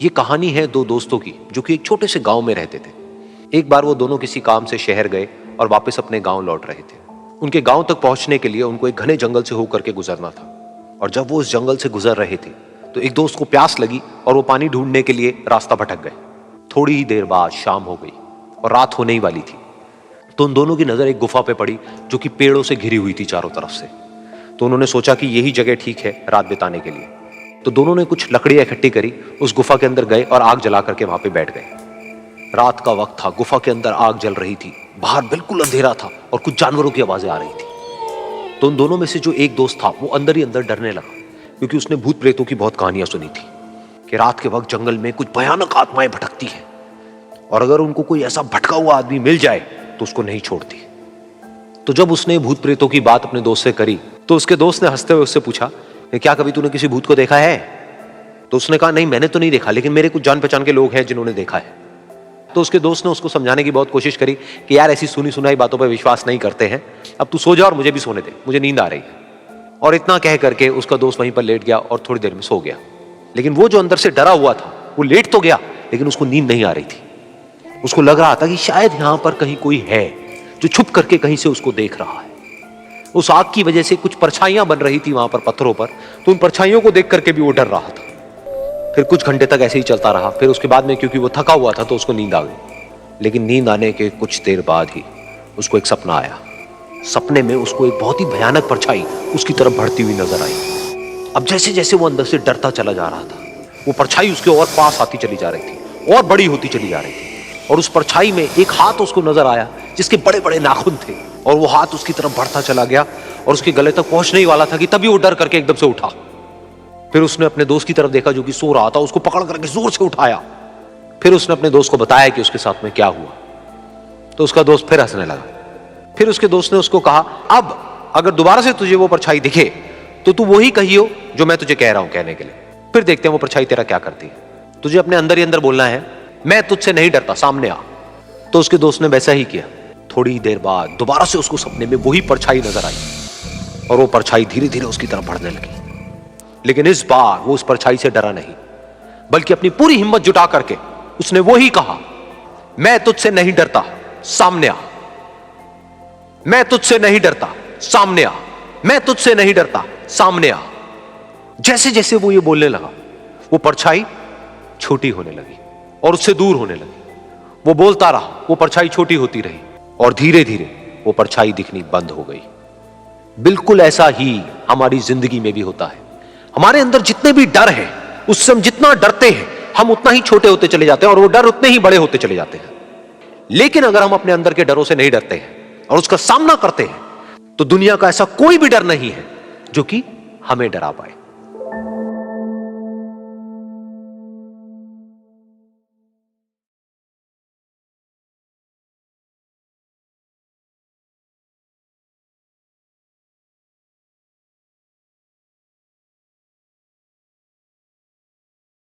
ये कहानी है दो दोस्तों की जो कि एक छोटे से गांव में रहते थे। एक बार वो दोनों किसी काम से शहर गए और वापस अपने गांव लौट रहे थे। उनके गांव तक पहुंचने के लिए उनको एक घने जंगल से होकर के गुजरना था और जब वो उस जंगल से गुजर रहे थे तो एक दोस्त को प्यास लगी और वो पानी ढूंढने के लिए रास्ता भटक गए। थोड़ी ही देर बाद शाम हो गई और रात होने ही वाली थी। तो उन दोनों की नजर एक गुफा पे पड़ी जो कि पेड़ों से घिरी हुई थी चारों तरफ से। तो उन्होंने सोचा कि यही जगह ठीक है रात बिताने के लिए। तो दोनों ने कुछ लकड़ियां इकट्ठी करी, उस गुफा के अंदर गए और आग जला करके वहां पे बैठ गए। रात का वक्त था, गुफा के अंदर आग जल रही थी, बाहर बिल्कुल अंधेरा था और कुछ जानवरों की आवाजें आ रही थी। तो उन दोनों में से जो एक दोस्त था वो अंदर ही अंदर डरने लगा, क्योंकि उसने भूत प्रेतों की बहुत कहानियां सुनी थी कि रात के वक्त जंगल में कुछ भयानक आत्माएं भटकती हैं और अगर उनको कोई ऐसा भटका हुआ आदमी मिल जाए तो उसको नहीं छोड़ती। तो जब उसने भूत प्रेतों की बात अपने दोस्त से करी तो उसके दोस्त ने हंसते हुए उससे पूछा, क्या कभी तूने किसी भूत को देखा है? तो उसने कहा, नहीं मैंने तो नहीं देखा, लेकिन मेरे कुछ जान पहचान के लोग हैं जिन्होंने देखा है। तो उसके दोस्त ने उसको समझाने की बहुत कोशिश करी कि यार ऐसी सुनी सुनाई बातों पर विश्वास नहीं करते हैं, अब तू सो जा और मुझे भी सोने दे, मुझे नींद आ रही है। और इतना कह करके उसका दोस्त वहीं पर लेट गया और थोड़ी देर में सो गया। लेकिन वो जो अंदर से डरा हुआ था वो लेट तो गया, लेकिन उसको नींद नहीं आ रही थी। उसको लग रहा था कि शायद यहां पर कहीं कोई है जो छुप करके कहीं से उसको देख रहा है। उस आग की वजह से कुछ परछाइयां बन रही थी वहां पर पत्थरों पर, तो उन परछाइयों को देख करके भी वो डर रहा था। फिर कुछ घंटे तक ऐसे ही चलता रहा। फिर उसके बाद में क्योंकि वो थका हुआ था तो उसको नींद आ गई। लेकिन नींद आने के कुछ देर बाद ही उसको एक सपना आया। सपने में उसको एक बहुत ही भयानक परछाई उसकी तरफ बढ़ती हुई नजर आई। अब जैसे जैसे वो अंदर से डरता चला जा रहा था, वो परछाई उसके और पास आती चली जा रही थी और बड़ी होती चली जा रही थी। और उस परछाई में एक हाथ उसको नजर आया जिसके बड़े बड़े नाखून थे, और वो हाथ उसकी तरफ बढ़ता चला गया और उसके गले तक पहुंचने ही वाला था कि तभी वो डर करके एकदम से उठा। फिर उसने अपने दोस्त की तरफ देखा जो कि सो रहा था, उसको पकड़ करके जोर से उठाया। फिर उसने अपने दोस्त को बताया कि उसके साथ में क्या हुआ। तो उसका दोस्त फिर हंसने लगा। फिर उसके दोस्त ने उसको कहा, अब अगर दोबारा से तुझे वो परछाई दिखे तो तू वही कहियो जो मैं तुझे कह रहा हूं कहने के लिए, फिर देखते हैं वो परछाई तेरा क्या करती है। तुझे अपने अंदर ही अंदर बोलना है, मैं तुझसे नहीं डरता, सामने आ। तो उसके दोस्त ने वैसा ही किया। थोड़ी देर बाद दोबारा से उसको सपने में वही परछाई नजर आई और वो परछाई धीरे धीरे उसकी तरफ बढ़ने लगी। लेकिन इस बार वो उस परछाई से डरा नहीं, बल्कि अपनी पूरी हिम्मत जुटा करके उसने वही कहा, मैं तुझसे नहीं डरता, सामने आ। मैं तुझसे नहीं डरता, सामने आ। मैं तुझसे नहीं डरता, सामने आ। जैसे जैसे वो ये बोलने लगा वो परछाई छोटी होने लगी और उससे दूर होने लगी। वो बोलता रहा, वो परछाई छोटी होती रही और धीरे धीरे वो परछाई दिखनी बंद हो गई। बिल्कुल ऐसा ही हमारी जिंदगी में भी होता है। हमारे अंदर जितने भी डर है, उससे हम जितना डरते हैं हम उतना ही छोटे होते चले जाते हैं और वो डर उतने ही बड़े होते चले जाते हैं। लेकिन अगर हम अपने अंदर के डरों से नहीं डरते हैं और उसका सामना करते हैं तो दुनिया का ऐसा कोई भी डर नहीं है जो कि हमें डरा पाए।